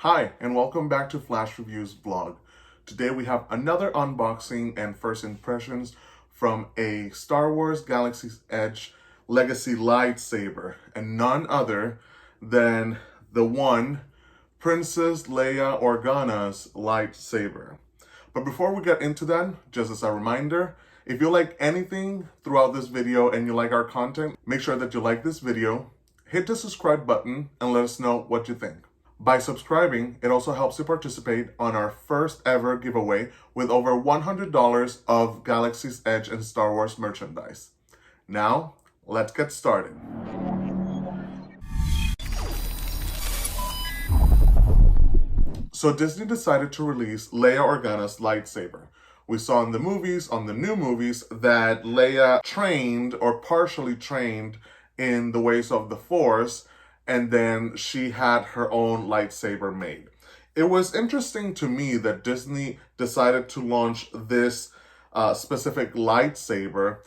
Hi, and welcome back to Flash Reviews vlog. Today we have another unboxing and first impressions from a Star Wars Galaxy's Edge Legacy lightsaber, and none other than the one Princess Leia Organa's lightsaber. But before we get into that, just as a reminder, if you like anything throughout this video and you like our content, make sure that you like this video, hit the subscribe button, and let us know what you think. By subscribing, it also helps you participate on our first ever giveaway with over $100 of Galaxy's Edge and Star Wars merchandise. Now, let's get started. So Disney decided to release Leia Organa's lightsaber. We saw in the movies, on the new movies, that Leia trained or partially trained in the ways of the Force, and then she had her own lightsaber made. It was interesting to me that Disney decided to launch this specific lightsaber,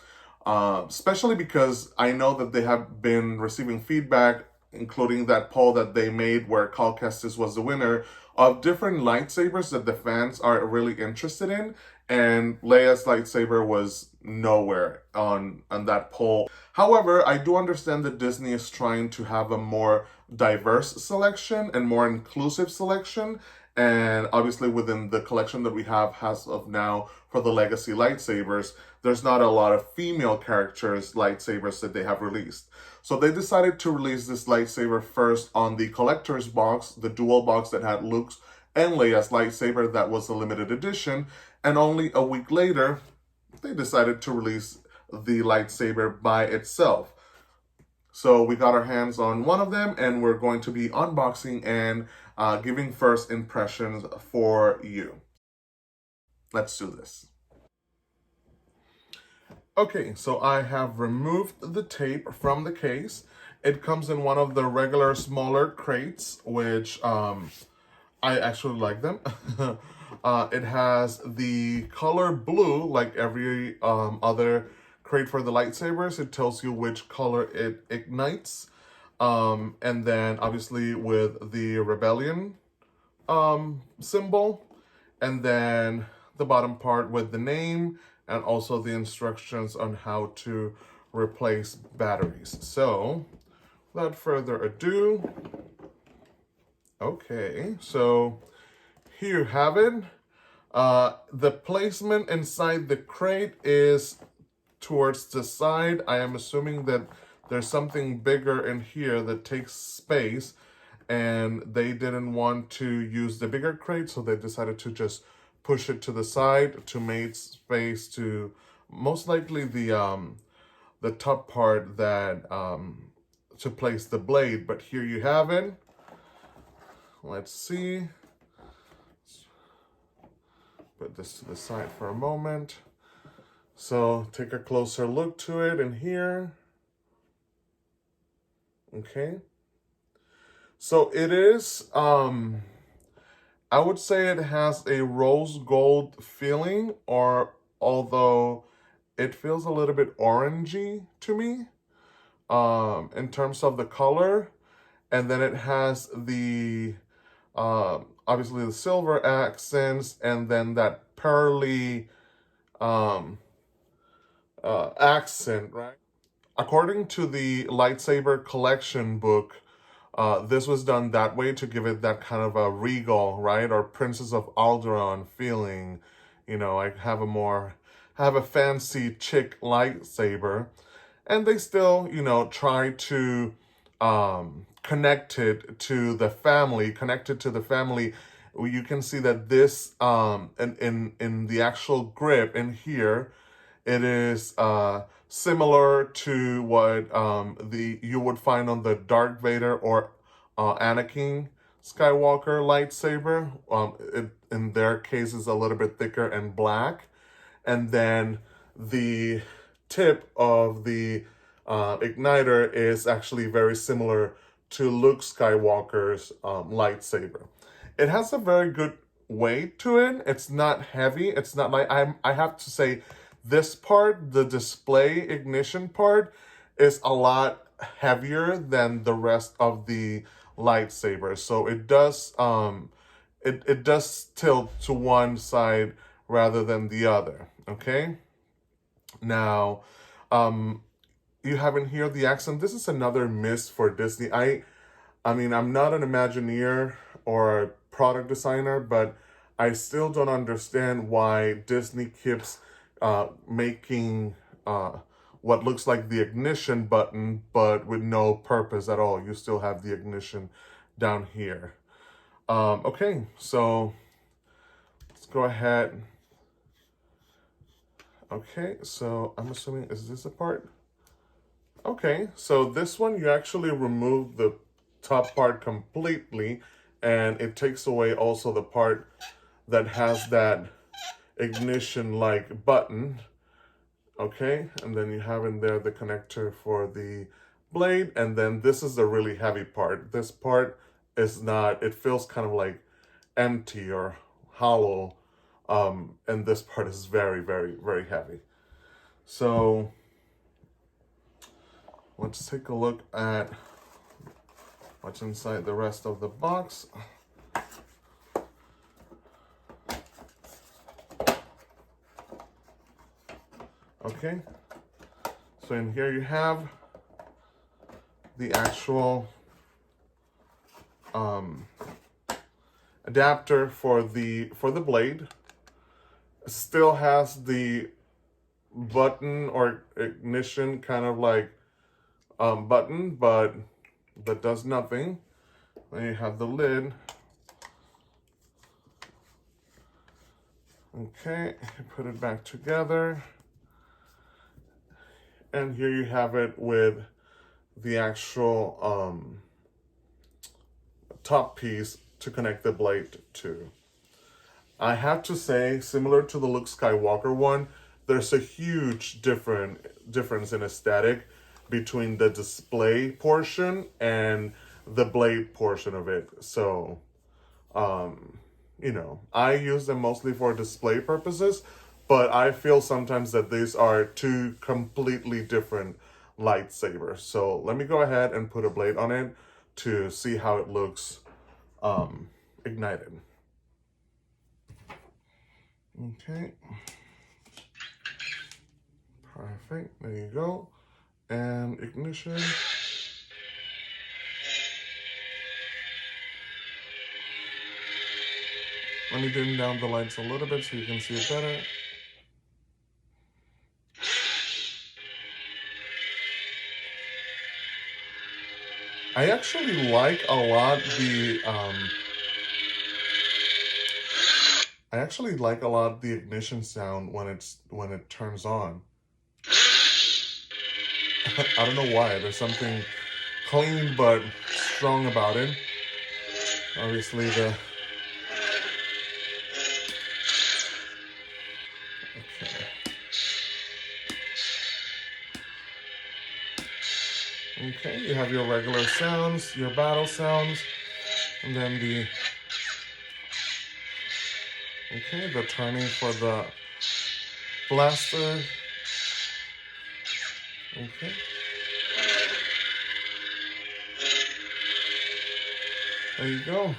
especially because I know that they have been receiving feedback, including that poll that they made where Cal Kestis was the winner, of different lightsabers that the fans are really interested in, and Leia's lightsaber was nowhere on that poll. However, I do understand that Disney is trying to have a more diverse selection and more inclusive selection, and obviously within the collection that we have as of now for the Legacy lightsabers, there's not a lot of female characters lightsabers that they have released. So they decided to release this lightsaber first on the collector's box, the dual box that had Luke's and Leia's lightsaber. That was a limited edition. And only a week later, they decided to release the lightsaber by itself. So we got our hands on one of them, and we're going to be unboxing and giving first impressions for you. Let's do this. Okay, so I have removed the tape from the case. It comes in one of the regular smaller crates, which I actually like them. It has the color blue, like every other crate for the lightsabers. It tells you which color it ignites. And then obviously with the rebellion symbol. And then the bottom part with the name and also the instructions on how to replace batteries. So without further ado, okay, so here you have it. The placement inside the crate is towards the side. I am assuming that there's something bigger in here that takes space, and they didn't want to use the bigger crate, so they decided to just push it to the side to make space to most likely the top part that to place the blade. But here you have it. Let's see. Put this to the side for a moment. So take a closer look to it in here. Okay. So it is, I would say it has a rose gold feeling, or although it feels a little bit orangey to me in terms of the color. And then it has the, obviously the silver accents, and then that pearly accent, right? According to the lightsaber collection book, this was done that way to give it that kind of a regal, right? Or Princess of Alderaan feeling. You know, I have a fancy chic lightsaber. And they still, you know, try to connect it to the family, You can see that this, in the actual grip in here, it is similar to what you would find on the Darth Vader or Anakin Skywalker lightsaber. In their case, is a little bit thicker and black, and then the tip of the igniter is actually very similar to Luke Skywalker's lightsaber. It has a very good weight to it. It's not heavy. It's not like I have to say, this part, the display ignition part, is a lot heavier than the rest of the lightsaber. So it does it does tilt to one side rather than the other. Okay. Now, you have in here the accent. This is another miss for Disney. I mean, I'm not an Imagineer or a product designer, but I still don't understand why Disney keeps making what looks like the ignition button, but with no purpose at all. You still have the ignition down here. Okay, so let's go ahead. Okay, so I'm assuming, is this a part? Okay, so this one, you actually remove the top part completely, and it takes away also the part that has that ignition-like button. Okay, and then you have in there the connector for the blade, and then this is the really heavy part. This part is not, it feels kind of like empty or hollow, and this part is very, very, very heavy. So let's take a look at what's inside the rest of the box. Okay, so in here you have the actual adapter for the blade. It still has the button or ignition kind of like button, but that does nothing. Then you have the lid. Okay, put it back together. And here you have it with the actual top piece to connect the blade to. I have to say, similar to the Luke Skywalker one, there's a huge difference in aesthetic between the display portion and the blade portion of it. So, you know, I use them mostly for display purposes, but I feel sometimes that these are two completely different lightsabers. So let me go ahead and put a blade on it to see how it looks ignited. Okay. Perfect. There you go. And ignition. Let me dim down the lights a little bit so you can see it better. I actually like a lot the ignition sound when it turns on. I don't know why. There's something clean but strong about it. Obviously the Okay, you have your regular sounds, your battle sounds, and then the turning for the blaster. Okay. There you go.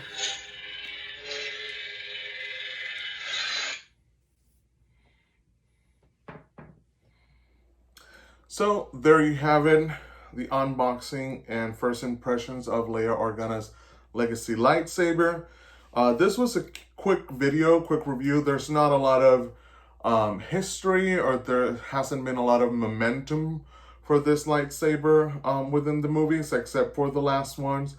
So there you have it, the unboxing and first impressions of Leia Organa's Legacy lightsaber. This was a quick video, quick review. There's not a lot of history, or there hasn't been a lot of momentum for this lightsaber within the movies, except for the last ones.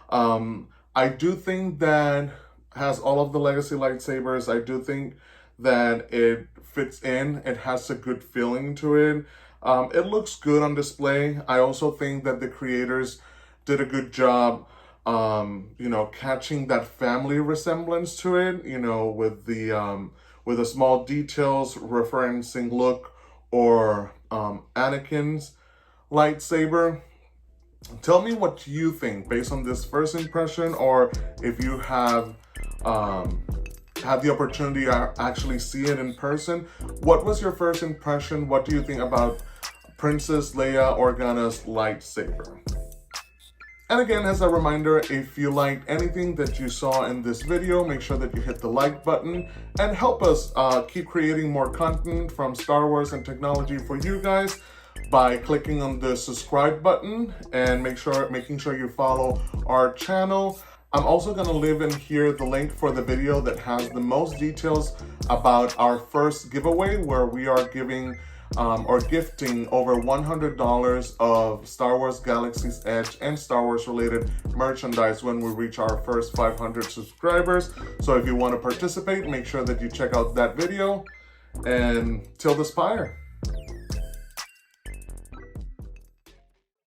I do think that has all of the Legacy lightsabers. I do think that it fits in. It has a good feeling to it. It looks good on display. I also think that the creators did a good job, you know, catching that family resemblance to it, you know, with the small details referencing Luke or Anakin's lightsaber. Tell me what you think based on this first impression, or if you have the opportunity to actually see it in person. What was your first impression? What do you think about Princess Leia Organa's lightsaber? And again, as a reminder, if you liked anything that you saw in this video, make sure that you hit the like button and help us keep creating more content from Star Wars and technology for you guys by clicking on the subscribe button and making sure you follow our channel. I'm also going to leave in here the link for the video that has the most details about our first giveaway, where we are giving or gifting over $100 of Star Wars Galaxy's Edge and Star Wars related merchandise when we reach our first 500 subscribers. So if you want to participate, make sure that you check out that video. And till the spire.